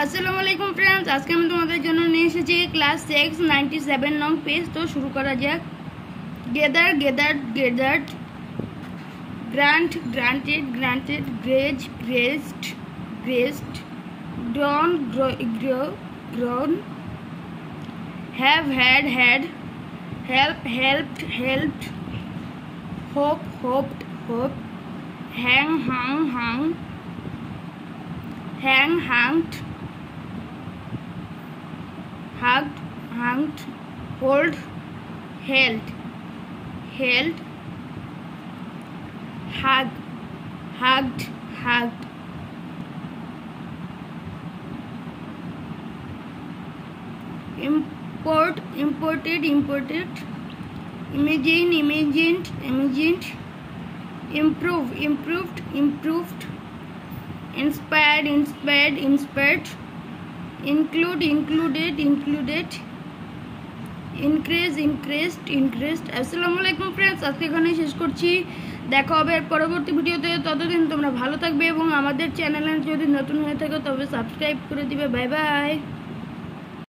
আসসালামু আলাইকুম फ्रेंड्स, আজকে আমি তোমাদের জন্য নিয়ে এসেছি ক্লাস 6 97 নং পেজ। তো শুরু করা যাক। Gather gathered gathered, grant granted granted, graze grazed grazed, grown grown, have had had, help helped helped, hope hoped hope, hang hung hung, hang hanged, hugged hunged, hold held held, hug hugged hugged, import imported imported, imagine imagined imagined, improve improved improved, inspired inspired inspired, include included included, increase increased increased। আসসালামু আলাইকুম friends, আজকে এখানেই শেষ করছি। দেখা হবে পরবর্তী ভিডিওতে। ততদিন তোমরা ভালো থাকবে এবং আমাদের চ্যানেলে যদি নতুন হয়ে থাকো তবে সাবস্ক্রাইব করে দিবে। Bye bye.